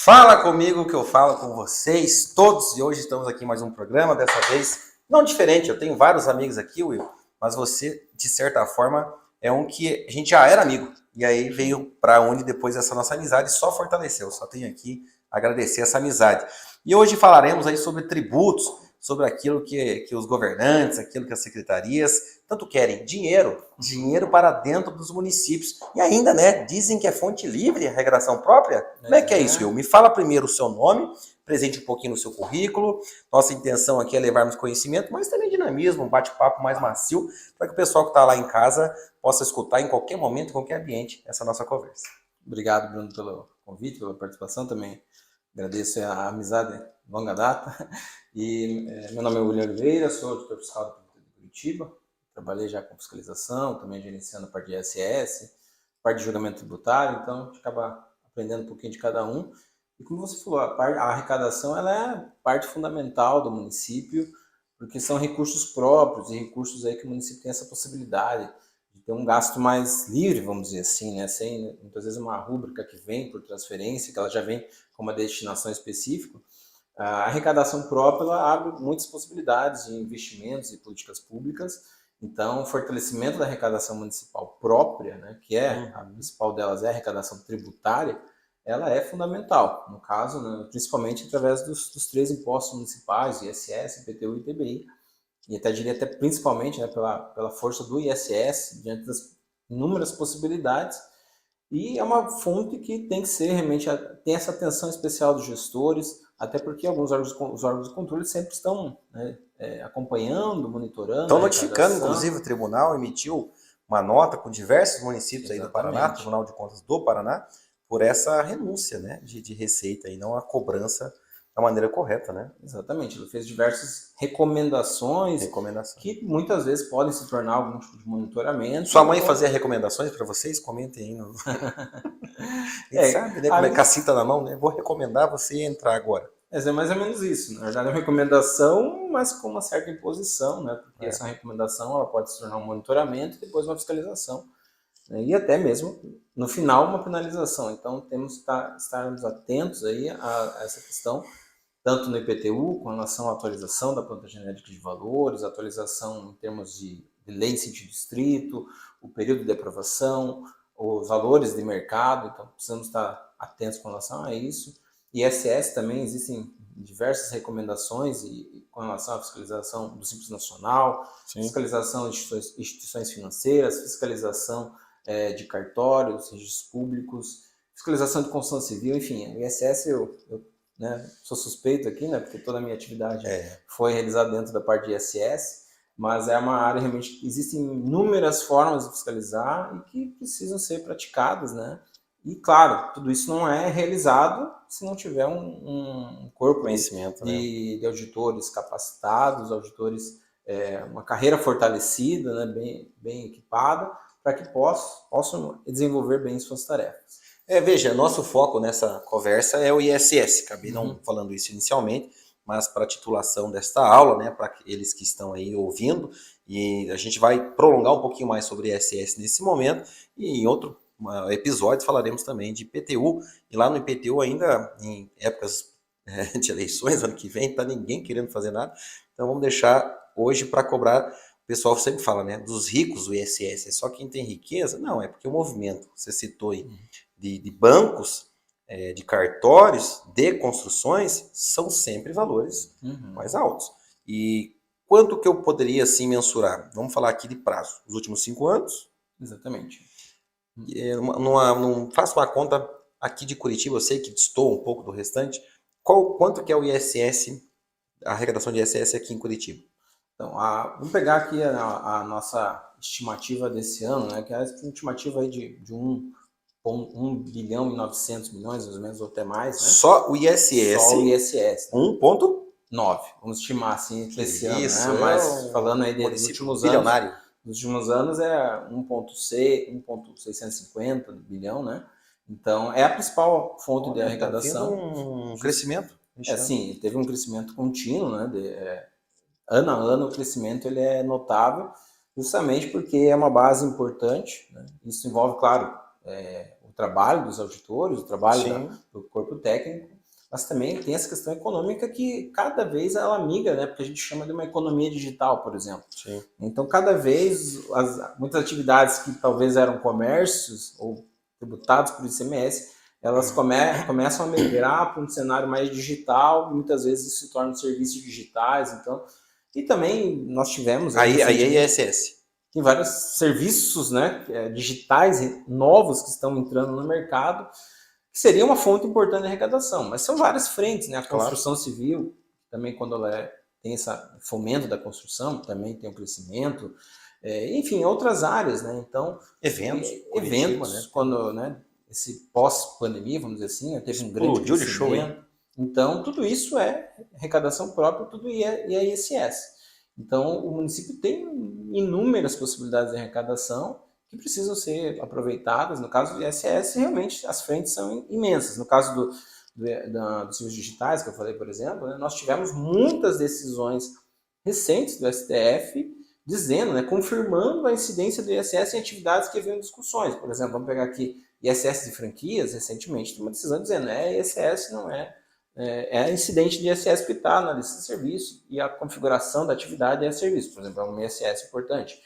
Fala comigo que eu falo com vocês todos e hoje estamos aqui em mais um programa, dessa vez não diferente, eu tenho vários amigos aqui, Will, mas você, de certa forma, é um que a gente já era amigo e aí veio para onde depois essa nossa amizade só fortaleceu, só tenho aqui a agradecer essa amizade. E hoje falaremos aí sobre tributos, sobre aquilo que os governantes, aquilo que as secretarias tanto querem, dinheiro para dentro dos municípios. E ainda, né, dizem que é fonte livre, arrecadação própria. Como é que é isso, Will? Me fala primeiro o seu nome, presente um pouquinho no seu currículo. Nossa intenção aqui é levarmos conhecimento, mas também dinamismo, um bate-papo mais macio, para que o pessoal que está lá em casa possa escutar em qualquer momento, em qualquer ambiente, essa nossa conversa. Obrigado, Bruno, pelo convite, pela participação também. Agradeço a amizade de longa data. Meu nome é William Oliveira, sou auditor fiscal da Prefeitura de Curitiba. Trabalhei já com fiscalização, também gerenciando a parte de ISS, parte de julgamento tributário, então a gente acaba aprendendo um pouquinho de cada um. E como você falou, a arrecadação ela é parte fundamental do município, porque são recursos próprios e recursos aí que o município tem essa possibilidade de ter um gasto mais livre, vamos dizer assim, né? Sem muitas vezes uma rúbrica que vem por transferência, que ela já vem com uma destinação específica. A arrecadação própria ela abre muitas possibilidades de investimentos e políticas públicas. Então, o fortalecimento da arrecadação municipal própria, né, que é a principal delas é a arrecadação tributária, ela é fundamental. No caso, né, principalmente através dos três impostos municipais, ISS, IPTU e ITBI, e até diria até principalmente, né, pela força do ISS, diante das inúmeras possibilidades, e é uma fonte que tem que ser realmente, tem essa atenção especial dos gestores, até porque alguns os órgãos de controle sempre estão, né, acompanhando, monitorando. Estão notificando, inclusive o tribunal emitiu uma nota com diversos municípios aí do Paraná, Tribunal de Contas do Paraná, por essa renúncia, né, de receita e não a cobrança da maneira correta, né? Exatamente, ele fez diversas recomendações que muitas vezes podem se tornar algum tipo de monitoramento. Sua mãe fazia recomendações para vocês? Comentem aí. No... sabe, né? Como é cacita na mão, né? Vou recomendar você entrar agora. É mais ou menos isso. Na verdade, é uma recomendação, mas com uma certa imposição, né? Porque essa recomendação ela pode se tornar um monitoramento e depois uma fiscalização. Né? E até mesmo, no final, uma penalização. Então, temos que estarmos atentos aí a essa questão, tanto no IPTU, com relação à atualização da planta genética de valores, atualização em termos de lei em sentido estrito, o período de aprovação, os valores de mercado, então precisamos estar atentos com relação a isso. ISS também existem diversas recomendações com relação à fiscalização do Simples Nacional, fiscalização de instituições financeiras, fiscalização de cartórios, registros públicos, fiscalização de construção civil, enfim, o ISS eu né, sou suspeito aqui, né, porque toda a minha atividade foi realizada dentro da parte de ISS, mas é uma área realmente que existem inúmeras formas de fiscalizar e que precisam ser praticadas, né? E, claro, tudo isso não é realizado se não tiver um corpo de auditores capacitados, auditores, uma carreira fortalecida, né, bem equipada, para que possam desenvolver bem suas tarefas. Veja, nosso foco nessa conversa é o ISS, acabei não falando isso inicialmente, mas para a titulação desta aula, né, para eles que estão aí ouvindo, e a gente vai prolongar um pouquinho mais sobre ISS nesse momento, e em outro episódio falaremos também de IPTU, e lá no IPTU ainda, em épocas de eleições, ano que vem, tá ninguém querendo fazer nada, então vamos deixar hoje para cobrar. O pessoal sempre fala, né, dos ricos o ISS, é só quem tem riqueza? Não, é porque o movimento, você citou aí, de bancos, de cartórios, de construções, são sempre valores mais altos. E quanto que eu poderia, assim, mensurar? Vamos falar aqui de prazo. Os últimos 5 anos? Exatamente. Não faço uma conta aqui de Curitiba, eu sei que destoa um pouco do restante. Quanto que é o ISS, a arrecadação de ISS aqui em Curitiba? Então, vamos pegar aqui a nossa estimativa desse ano, né, que é a estimativa aí de 1 bilhão e 900 milhões, mais ou menos, ou até mais, né? Só o ISS? Só o ISS. Né? 1,9. Vamos estimar assim esse ano, isso, né? Mas falando aí dos últimos bilionário. anos, nos últimos anos é 1,650 bilhão, né? Então, é a principal fonte de arrecadação. Um crescimento. Sim, teve um crescimento contínuo, né? Ano a ano o crescimento ele é notável, justamente porque é uma base importante, né? Isso envolve, claro, o trabalho dos auditores, o trabalho do corpo técnico, mas também tem essa questão econômica que cada vez ela migra, né? Porque a gente chama de uma economia digital, por exemplo. Sim. Então, cada vez, muitas atividades que talvez eram comércios ou tributados por ICMS, elas começam a migrar para um cenário mais digital, e muitas vezes isso se torna serviços digitais. Então, e também nós tivemos... Aí é ISS. Tem vários serviços, né, digitais novos que estão entrando no mercado, que seria uma fonte importante de arrecadação. Mas são várias frentes, né? A construção civil, também quando ela tem esse fomento da construção, também tem um crescimento. Enfim, outras áreas, né? Então, eventos, né? Quando, né, esse pós-pandemia, vamos dizer assim, teve um grande crescimento. De show, hein? Então, tudo isso é arrecadação própria, tudo é ISS. Então, o município tem inúmeras possibilidades de arrecadação que precisam ser aproveitadas. No caso do ISS, realmente as frentes são imensas. No caso dos serviços digitais, que eu falei, por exemplo, né, nós tivemos muitas decisões recentes do STF dizendo, né, confirmando a incidência do ISS em atividades que haviam discussões. Por exemplo, vamos pegar aqui ISS de franquias, recentemente, tem uma decisão dizendo ISS não é incidente de ISS porque está na lista de serviço e a configuração da atividade é serviço. Por exemplo, é um ISS importante.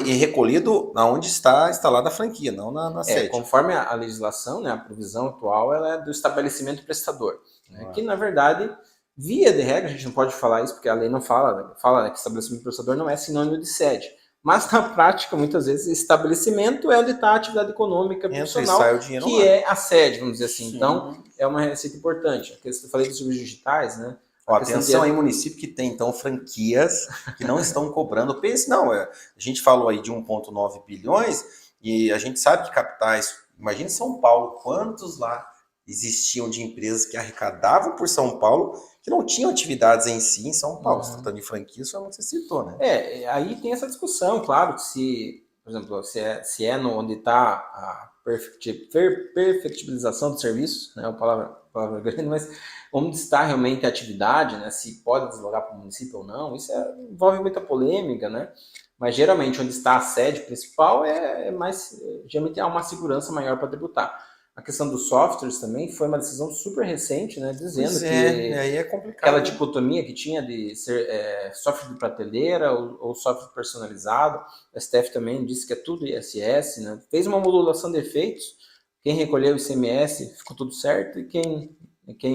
E recolhido onde está instalada a franquia, não na sede. Conforme a legislação, né, a provisão atual, ela é do estabelecimento prestador. Né, que, na verdade, via de regra, a gente não pode falar isso porque a lei não fala que estabelecimento prestador não é sinônimo de sede. Mas, na prática, muitas vezes, esse onde está a atividade econômica profissional, que é a sede, vamos dizer assim. Sim. Então, é uma receita importante. Eu falei dos serviços digitais, né? Atenção aí, município que tem, então, franquias que não estão cobrando. Pense, não, a gente falou aí de 1,9 bilhões e a gente sabe que capitais, imagine São Paulo, quantos lá existiam de empresas que arrecadavam por São Paulo que não tinham atividades em si em São Paulo. Se tratando de franquia, isso é o que você citou, né? Aí tem essa discussão, claro, que se, por exemplo, se é onde está a perfectibilização do serviço, né, a palavra grande, mas onde está realmente a atividade, né, se pode deslocar para o município ou não, isso envolve muita polêmica, né? Mas geralmente onde está a sede principal geralmente há uma segurança maior para tributar. A questão dos softwares também foi uma decisão super recente, né, dizendo que aí é complicado, aquela dicotomia que tinha de ser software de prateleira ou software personalizado, o STF também disse que é tudo ISS, né, fez uma modulação de efeitos, quem recolheu o ICMS ficou tudo certo e quem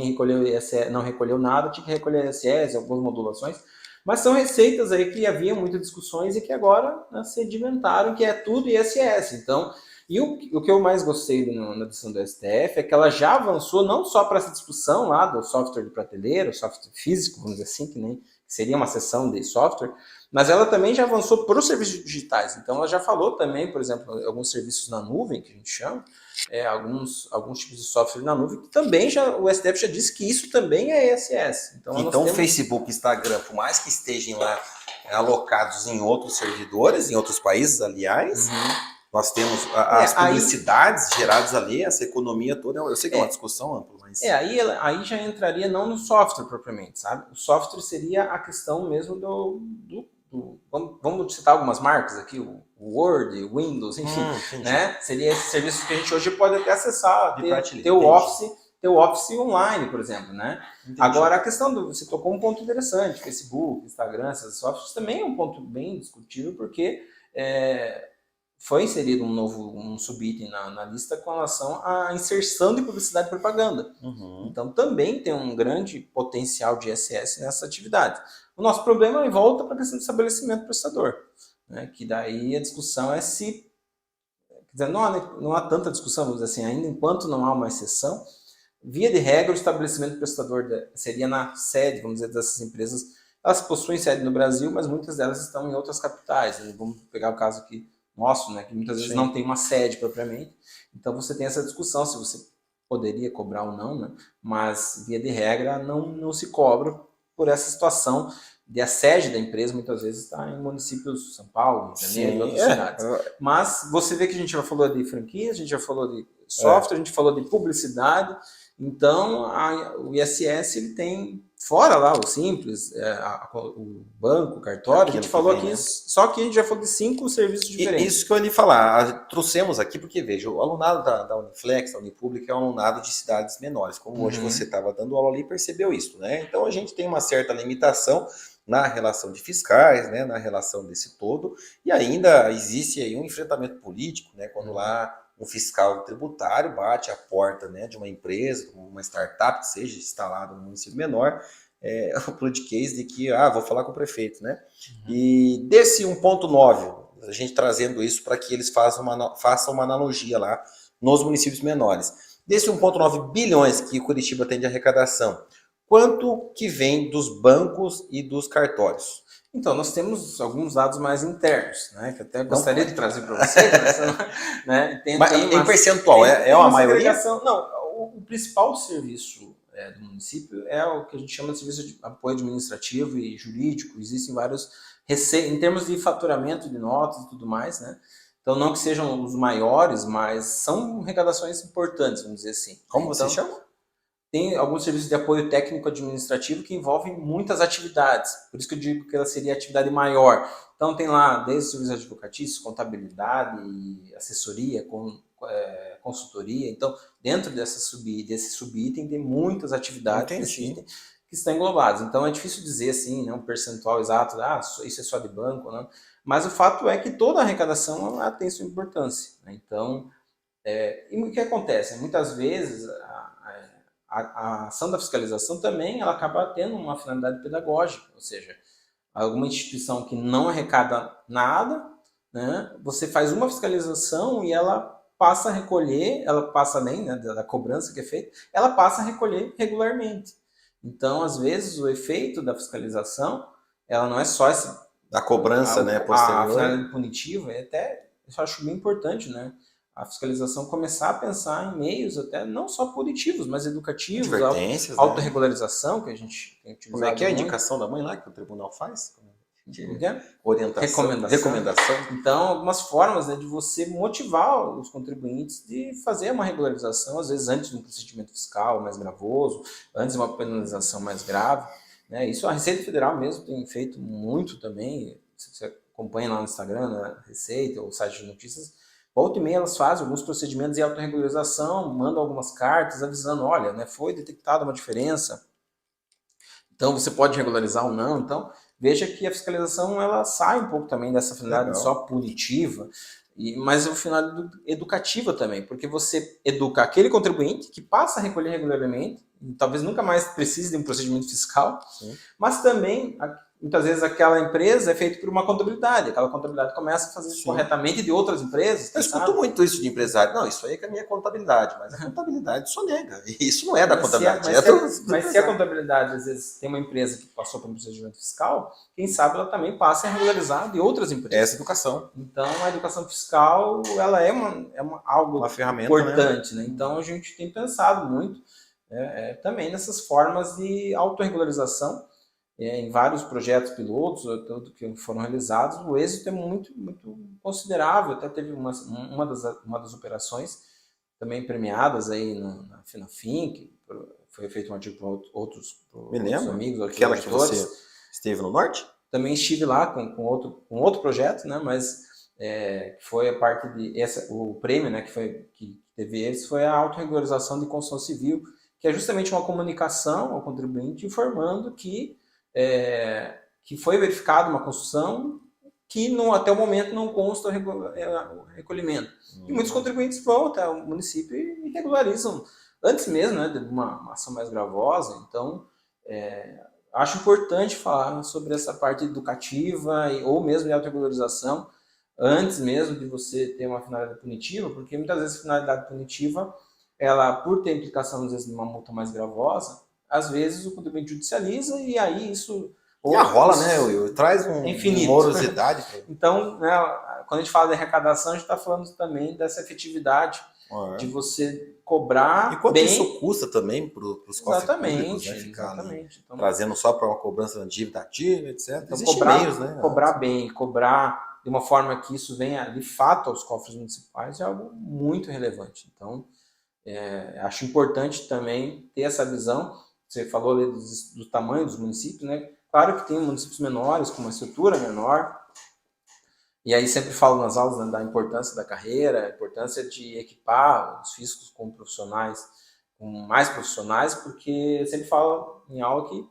recolheu o ISS, não recolheu nada, tinha que recolher ISS, algumas modulações, mas são receitas aí que havia muitas discussões e que agora, né, sedimentaram que é tudo ISS, então... E o que eu mais gostei na decisão do STF é que ela já avançou não só para essa discussão lá do software de prateleira, o software físico, vamos dizer assim, que seria uma seção de software, mas ela também já avançou para os serviços digitais. Então ela já falou também, por exemplo, alguns serviços na nuvem, que a gente chama, alguns tipos de software na nuvem, que também o STF já disse que isso também é ISS. Então Facebook, Instagram, por mais que estejam lá alocados em outros servidores, em outros países, aliás... Nós temos as publicidades geradas ali, essa economia toda. Eu sei que é uma discussão ampla, mas... Aí já entraria não no software propriamente, sabe? O software seria a questão mesmo vamos citar algumas marcas aqui, o Word, o Windows, enfim, né? Seria esses serviços que a gente hoje pode até acessar, ter o Office online, por exemplo, né? Entendi. Agora, a questão você tocou um ponto interessante, Facebook, Instagram, esses softwares também é um ponto bem discutível, porque... foi inserido um subitem na lista com relação à inserção de publicidade e propaganda. Então, também tem um grande potencial de ISS nessa atividade. O nosso problema volta para a questão do estabelecimento prestador, né? Que daí a discussão é se... Quer dizer, não há tanta discussão, vamos dizer assim, ainda enquanto não há uma exceção, via de regra, o estabelecimento prestador seria na sede, vamos dizer, dessas empresas. Elas possuem sede no Brasil, mas muitas delas estão em outras capitais. Vamos pegar o caso aqui nosso, né, que muitas vezes não tem uma sede propriamente. Então você tem essa discussão se você poderia cobrar ou não, né? Mas via de regra não se cobra por essa situação de a sede da empresa muitas vezes está em municípios São Paulo, Rio de Janeiro e outras cidades. Mas você vê que a gente já falou de franquias, a gente já falou de software, a gente falou de publicidade Então, o ISS ele tem, fora lá o Simples, o banco, o cartório, a gente falou aqui, só que a gente já falou de 5 serviços diferentes. Isso que eu ia falar, trouxemos aqui porque, veja, o alunado da Uniflex, da Unipública, é um alunado de cidades menores, como hoje você estava dando aula ali e percebeu isso, né? Então a gente tem uma certa limitação na relação de fiscais, né, na relação desse todo, e ainda existe aí um enfrentamento político, né, quando lá um fiscal tributário bate a porta, né, de uma empresa, uma startup que seja instalada no município menor, o politiquês de que, vou falar com o prefeito, né? E desse 1,9, a gente trazendo isso para que eles façam uma analogia lá nos municípios menores. Desse 1,9 bilhões que Curitiba tem de arrecadação, quanto que vem dos bancos e dos cartórios? Então, nós temos alguns dados mais internos, né, que até gostaria de trazer para você. Né, mas em percentual, é uma maioria? Não, o principal serviço do município é o que a gente chama de serviço de apoio administrativo e jurídico. Existem vários em termos de faturamento de notas e tudo mais, né? Então, não que sejam os maiores, mas são arrecadações importantes, vamos dizer assim. Como você chama? Tem alguns serviços de apoio técnico-administrativo que envolvem muitas atividades. Por isso que eu digo que ela seria a atividade maior. Então, tem lá desde serviços advocatícios, contabilidade, assessoria, consultoria. Então, dentro desse subitem tem muitas atividades que estão englobadas. Então, é difícil dizer assim, né, um percentual exato, isso é só de banco, não. Mas o fato é que toda a arrecadação ela tem sua importância, né? Então, e o que acontece? Muitas vezes a ação da fiscalização também ela acaba tendo uma finalidade pedagógica, ou seja, alguma instituição que não arrecada nada, né, você faz uma fiscalização e ela passa a recolher, ela passa além, né, da cobrança que é feita, ela passa a recolher regularmente. Então, às vezes, o efeito da fiscalização, ela não é só da cobrança, né, posterior. A finalidade punitiva, até eu acho bem importante, né? A fiscalização começar a pensar em meios até não só punitivos, mas educativos, advertências, autorregularização, que a gente tem utilizado. Como é que é a indicação da mãe lá que o tribunal faz? Orientação. Recomendação. Então, algumas formas, né, de você motivar os contribuintes de fazer uma regularização, às vezes antes de um procedimento fiscal mais gravoso, antes de uma penalização mais grave. Né? Isso a Receita Federal mesmo tem feito muito também. Se você acompanha lá no Instagram, na Receita, ou site de notícias, volta e meia elas fazem alguns procedimentos de autorregularização, mandam algumas cartas avisando, olha, né, foi detectada uma diferença, então você pode regularizar ou não. Então, veja que a fiscalização ela sai um pouco também dessa finalidade só punitiva, mas é uma finalidade educativa também, porque você educa aquele contribuinte que passa a recolher regularmente, e talvez nunca mais precise de um procedimento fiscal, mas também muitas vezes aquela empresa é feita por uma contabilidade. Aquela contabilidade começa a fazer isso corretamente de outras empresas. Eu escuto muito isso de empresário. Não, isso aí é que é a minha contabilidade. Mas a contabilidade só nega. Isso não é da contabilidade. Mas se a contabilidade, às vezes, tem uma empresa que passou por um procedimento fiscal, quem sabe ela também passa a regularizar de outras empresas. Essa educação. Então, a educação fiscal, ela é algo uma ferramenta importante. Né? Então, a gente tem pensado muito também nessas formas de autorregularização. Em vários projetos pilotos que foram realizados, o êxito é muito, muito considerável. Até teve uma das operações também premiadas aí na FINAFIN, que foi feito um artigo para outros amigos. Aquela que você esteve no Norte? Também estive lá com outro projeto, né, mas foi a parte o prêmio, né, que teve esse, foi a autorregularização de construção civil, que é justamente uma comunicação ao contribuinte informando que foi verificada uma construção que até o momento não consta o recolhimento. E muitos contribuintes vão até o município e regularizam antes mesmo, né, de uma ação mais gravosa. Então, acho importante falar sobre essa parte educativa ou mesmo de autorregularização antes mesmo de você ter uma finalidade punitiva, porque muitas vezes a finalidade punitiva, ela, por ter implicação às vezes numa multa mais gravosa, às vezes o contribuinte judicializa e aí isso... E a rola, né, Will? Traz uma morosidade. Então, né, quando a gente fala de arrecadação, a gente está falando também dessa efetividade de você cobrar e quanto bem. Isso custa também para os cofres públicos, né? Exatamente. Então, trazendo só para uma cobrança da dívida ativa, etc. Então, cobrar bem, cobrar de uma forma que isso venha de fato aos cofres municipais é algo muito relevante. Então, Acho importante também ter essa visão. Você falou ali do tamanho dos municípios, né? Claro que tem municípios menores, com uma estrutura menor, e aí sempre falo nas aulas, né, da importância da carreira, a importância de equipar os físicos com profissionais, com mais profissionais, porque eu sempre falo em aula que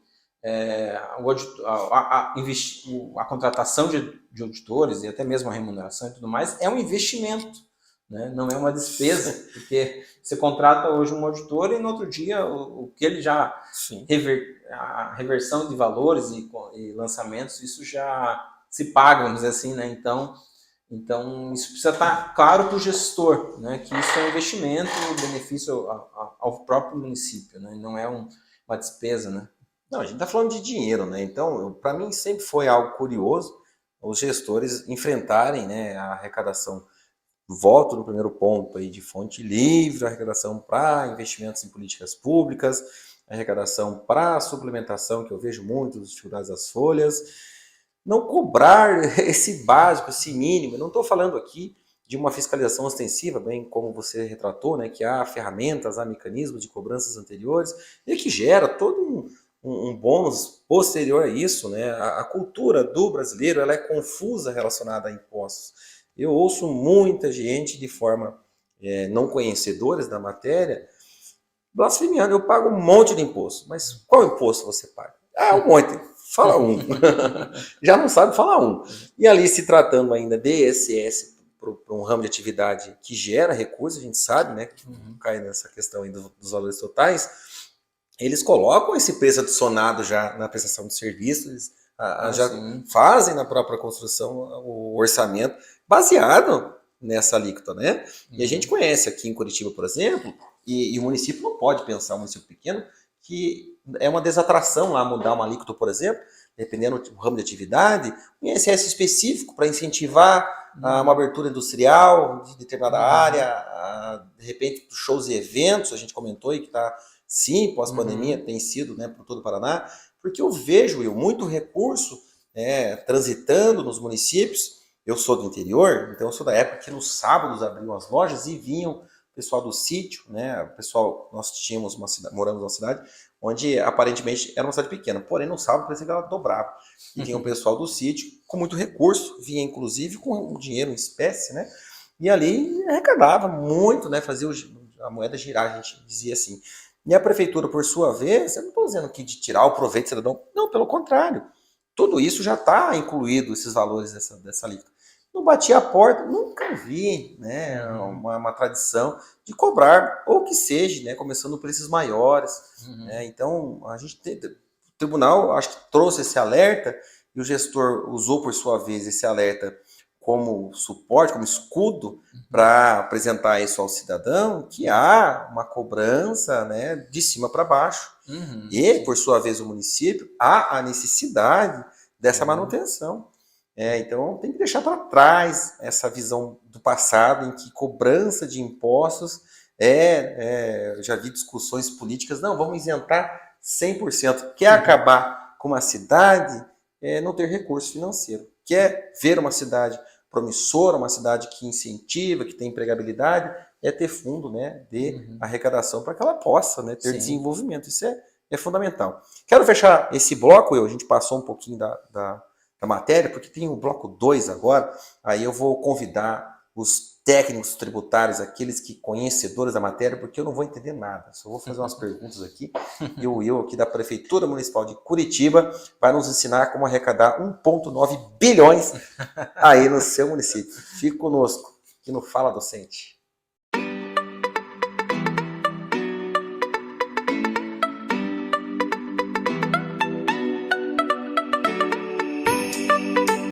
a contratação de auditores e até mesmo a remuneração e tudo mais é um investimento, né? Não é uma despesa, porque você contrata hoje um auditor e no outro dia o que ele já a reversão de valores e lançamentos, isso já se paga, vamos dizer assim, né? Então isso precisa estar claro para o gestor, né? Que isso é um investimento, benefício ao próprio município, né? Não é uma despesa, né? Não, a gente está falando de dinheiro, né? Então, para mim sempre foi algo curioso os gestores enfrentarem, né, a arrecadação. Volto no primeiro ponto aí de fonte livre, arrecadação para investimentos em políticas públicas, arrecadação para suplementação, que eu vejo muito dos dificuldades das folhas. Não cobrar esse básico, esse mínimo. Eu não estou falando aqui de uma fiscalização ostensiva, bem como você retratou, né, que há ferramentas, há mecanismos de cobranças anteriores, e que gera todo um bônus posterior a isso, né? A cultura do brasileiro ela é confusa relacionada a impostos. Eu ouço muita gente de forma não conhecedores da matéria blasfemiando. Eu pago um monte de imposto, mas qual imposto você paga? Ah, um monte. Fala um. Já não sabe falar um. E ali se tratando ainda de ISS para um ramo de atividade que gera recursos, a gente sabe, né, que cai nessa questão aí dos valores totais. Eles colocam esse preço adicionado já na prestação de serviços, já fazem na própria construção o orçamento baseado nessa alíquota, né? E a gente conhece aqui em Curitiba, por exemplo, e o município não pode pensar, um município pequeno, que é uma desatração lá mudar uma alíquota, por exemplo, dependendo do ramo de atividade, um ISS específico para incentivar uma abertura industrial de determinada área, de repente shows e eventos, a gente comentou aí que está... Sim, pós-pandemia tem sido, né, por todo o Paraná, porque eu vejo muito recurso transitando nos municípios. Eu sou do interior, então eu sou da época que nos sábados abriam as lojas e vinham o pessoal do sítio, né? O pessoal, nós tínhamos moramos numa cidade onde aparentemente era uma cidade pequena, porém no sábado parecia que ela dobrava. E vinha o pessoal do sítio com muito recurso, vinha inclusive com dinheiro em espécie, né? E ali arrecadava muito, né? Fazia a moeda girar, a gente dizia assim. E a prefeitura, por sua vez, eu não estou dizendo aqui de tirar o proveito do cidadão, não, pelo contrário. Tudo isso já está incluído, esses valores dessa alíquota. Não bati a porta, nunca vi, né, uma tradição de cobrar, ou que seja, né, começando por esses maiores. Né, então, o tribunal, acho que trouxe esse alerta, e o gestor usou, por sua vez, esse alerta como suporte, como escudo, para apresentar isso ao cidadão, que há uma cobrança, né, de cima para baixo. E, por sua vez, o município, há a necessidade dessa manutenção. Então, tem que deixar para trás essa visão do passado, em que cobrança de impostos eu já vi discussões políticas, não, vamos isentar 100%. Quer acabar com uma cidade, não ter recurso financeiro. Quer ver uma cidade promissora, uma cidade que incentiva, que tem empregabilidade, ter fundo, né, de arrecadação para que ela possa, né, ter desenvolvimento. Isso é fundamental. Quero fechar esse bloco, a gente passou um pouquinho da matéria, porque tem o bloco 2 agora, aí eu vou convidar os técnicos tributários, aqueles que conhecedores da matéria, porque eu não vou entender nada, só vou fazer umas perguntas aqui, e o Will aqui da Prefeitura Municipal de Curitiba vai nos ensinar como arrecadar 1,9 bilhões aí no seu município. Fique conosco, aqui no Fala Docente.